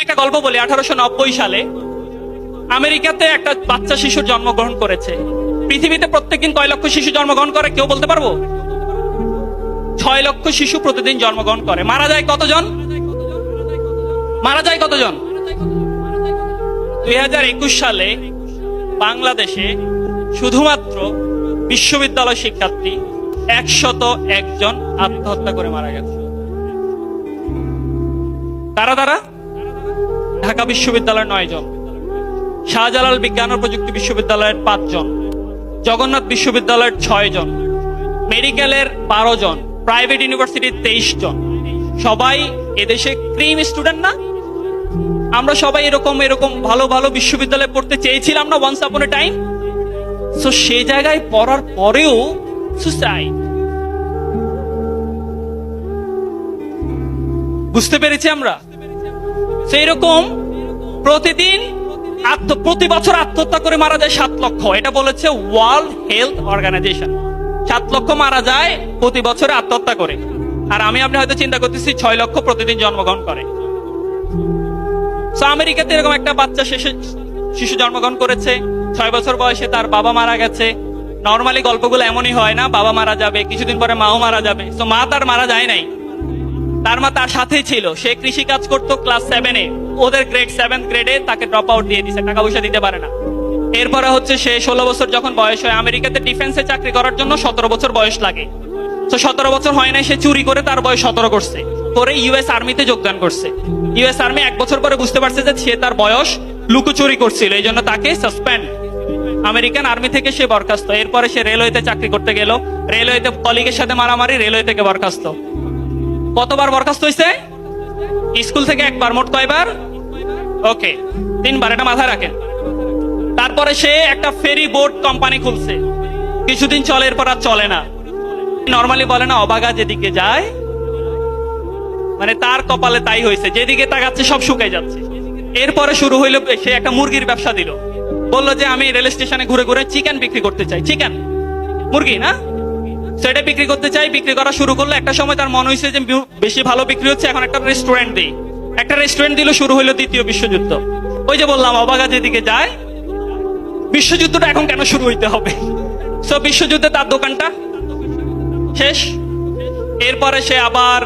একটা গল্প বলি। 1890 সালে আমেরিকাতে একটা বাচ্চা শিশুর জন্মগ্রহণ করেছে। পৃথিবীতে প্রত্যেকদিন কয় লক্ষ শিশু জন্মগ্রহণ করে কেউ বলতে পারবো? 6 লক্ষ শিশু প্রতিদিন জন্মগ্রহণ করে। মারা যায় কতজন? 2021 সালে বাংলাদেশে শুধুমাত্র বিশ্ববিদ্যালয় শিক্ষার্থী 101 জন আত্মহত্যা করে মারা গেছে। তারা ঢাকা বিশ্ববিদ্যালয়ের 9 জন, শাহজালাল বিজ্ঞান ও প্রযুক্তি বিশ্ববিদ্যালয়ের 5 জন, জগন্নাথ বিশ্ববিদ্যালয়ের 6 জন, মেডিকেলের 12 জন, প্রাইভেট ইউনিভার্সিটির 23 জন। সবাই এদেশে ক্রিম স্টুডেন্ট না? আমরা সবাই এরকম ভালো ভালো বিশ্ববিদ্যালয়ে পড়তে চেয়েছিলাম না ওয়ান্স আপন এ টাইম? সো সেই জায়গায় পড়ার পরেও সুসাইড। বুঝতে পেরেছি আমরা? সেই রকম প্রতি বছর আত্মহত্যা করে মারা যায় 7 লক্ষ। এটা বলেছে ওয়ার্ল্ড হেলথ অর্গানাইজেশন। 7 লক্ষ মারা যায় প্রতি বছরে আত্মহত্যা করে। আর আপনি হয়তো চিন্তা করতেছি 6 লক্ষ প্রতিদিন জন্মগ্রহণ করে। আমেরিকাতে এরকম একটা বাচ্চা শিশু জন্মগ্রহণ করেছে। 6 বছর বয়সে তার বাবা মারা গেছে। নর্মালি গল্পগুলো এমনই হয় না, বাবা মারা যাবে, কিছুদিন পরে মাও মারা যাবে। তো মা তার মারা যায় নাই, তার মা তার সাথেই ছিল। সে কৃষি কাজ করতো ক্লাস 7-এ। ওদের গ্রেড 7th গ্রেডে তাকে ড্রপ আউট দিয়ে দিছে, টাকা পয়সা দিতে পারে না। এরপরে হচ্ছে সে 16 বছর যখন বয়স হয়, আমেরিকাতে ডিফেন্সে চাকরি করার জন্য 17 বছর বয়স লাগে। তো 17 বছর হয় নাই, সে চুরি করে তার বয়স 17 করছে, করে ইউএস আর্মিতে যোগদান করছে। ইউএস আর্মি 1 বছর পরে বুঝতে পারছে যে সে তার বয়স লুকোচুরি করছিল, এই জন্য তাকে সাসপেন্ড, আমেরিকান আর্মি থেকে সে বরখাস্ত। এরপরে সে রেলওয়েতে চাকরি করতে গেল, রেলওয়েতে কলিগের সাথে মারামারি, রেলওয়ে থেকে বরখাস্ত। কতবার বরখাস্ত হয়েছে? স্কুল থেকে 1 বার। মোট কয়বার? ওকে, 3 বার। এটা মাথায় রাখেন। তারপরে সে একটা ফেরি বোট কোম্পানি খুলছে, কিছুদিন চলে, এরপর আর চলে না। নর্মালি বলে না, অবাগা যেদিকে যায়, মানে তার কপালে তাই হয়েছে, যেদিকে তাকাচ্ছে সব শুকাই যাচ্ছে। এরপরে শুরু হইলো, সে একটা মুরগির ব্যবসা দিল। বললো যে আমি রেল স্টেশনে ঘুরে ঘুরে চিকেন বিক্রি করতে চাই। চিকেন, মুরগি না, সেটা বিক্রি করতে চাই। বিক্রি করা শুরু করলো। একটা সময় তার মনে হয়েছে যে বেশি ভালো বিক্রি হচ্ছে, এখন একটা রেস্টুরেন্ট দিই। একটা রেস্টুরেন্ট দিল, শুরু হইলো 2য় বিশ্বযুদ্ধ। ওই যে বললাম, অবাগা যেদিকে যায়। বিশ্বযুদ্ধটা এখন কেন শুরু হইতে হবে? সো বিশ্বযুদ্ধে তার দোকানটা শেষ। এরপরে সে আবার,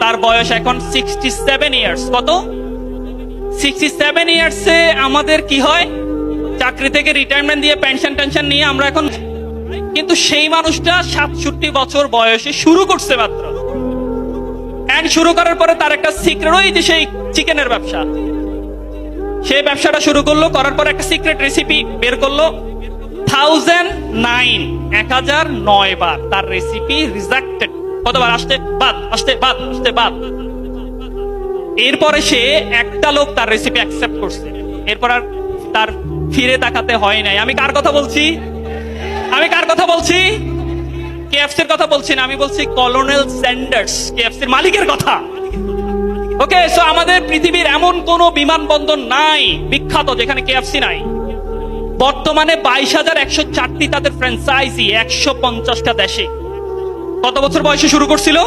তার বয়স এখন 67 ইয়ার্স। কত? 67 ইয়ার্সে আমাদের কি হয়? চাকরি থেকে রিটায়ারমেন্ট দিয়ে পেনশন টেনশন নিয়ে আমরা এখন, কিন্তু সেই মানুষটা 67 বছর বয়সে শুরু করছে মাত্র। এন্ড শুরু করার পরে তার একটা সিক্রেট, ওই যে সেই চিকেনের ব্যবসা, সেই ব্যবসাটা শুরু করলো। করার পর একটা সিক্রেট রেসিপি বের করলো। 1009 বার তার রেসিপি রিজেক্টেড। কতবার? আসতে বাদ, আসতে বাদ, আসতে বাদ। এরপরে সে একটা লোক তার রেসিপি অ্যাকসেপ্ট করছে। এরপর আর তার ফিরে তাকাতে হয় নাই। আমি কার কথা বলছি? কেএফসির কথা বলছি না, আমি বলছি কলোনেল স্যান্ডার্স, কেএফসির মালিকের কথা। ওকে, সো আমাদের পৃথিবীর এমন কোন বিমানবন্দর নাই বিখ্যাত যেখানে কেএফসি নাই। বর্তমানে 22,104টি তাদের ফ্র্যাঞ্চাইজি 150টা দেশে। কত বছর বয়সে শুরু করছিল?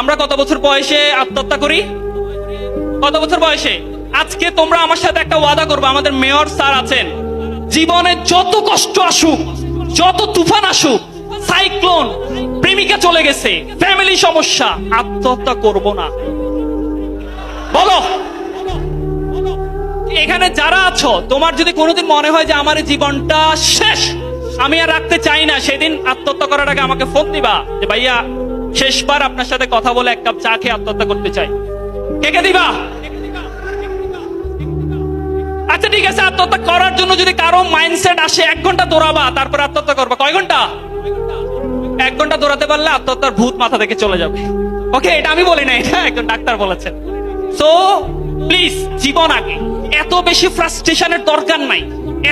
আমরা কত বছর বয়সে আত্মহত্যা করি? কত বছর বয়সে? আজকে তোমরা আমার সাথে একটা ওয়াদা করবে, আমাদের মেয়র স্যার আছেন, জীবনে যত কষ্ট আসুক, যত তুফান আসুক, সাইক্লোন, প্রেমিকা চলে গেছে, ফ্যামিলি সমস্যা, আত্মহত্যা করব না। বলো, এখানে যারা আছো, তোমার যদি কোনোদিন মনে হয় যে আমার জীবনটা শেষ, আমি আর রাখতে চাই না, সেদিন আত্মহত্যা করার আগে আমাকে ফোন দিবা যে ভাইয়া শেষবার আপনার সাথে কথা বলে 1 কাপ চা খেয়ে আত্মহত্যা করতে চাই। কে দিবা? আচ্ছা ঠিক আছে, আত্মহত্যা করার জন্য যদি কারো মাইন্ডসেট আসে 1 ঘন্টা দৌড়াবা, তারপর আত্মহত্যা করবা। কয় ঘন্টা? 1 ঘন্টা দৌড়াতে পারলে আত্মহত্যার ভূত মাথা থেকে চলে যাবে। ওকে, এটা আমি বলি না, এটা একজন ডাক্তার বলেছেন। সো প্লিজ, জীবন আগে। এত বেশি ফ্রাস্ট্রেশনের দরকার নাই।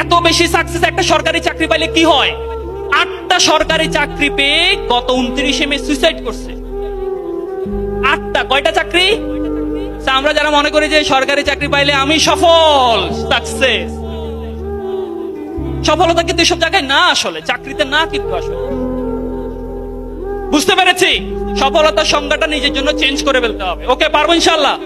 এত বেশি সাকসেস। একটা সরকারি চাকরি পাইলে কি হয়? 8টা সরকারি চাকরি পেয়ে গত 29 মে সুইসাইড করছে। 8টা। কয়টা চাকরি? আমরা যারা মনে করি যে সরকারি চাকরি পাইলে আমি সফল, সাকসেস, সফলতা কিন্তু এসব জায়গায় না, আসলে চাকরিতে না, কিন্তু আসলে বুঝতে পেরেছি। সফলতার সংজ্ঞাটা নিজের জন্য চেঞ্জ করে ফেলতে হবে। ওকে, পারবো ইনশাআল্লাহ।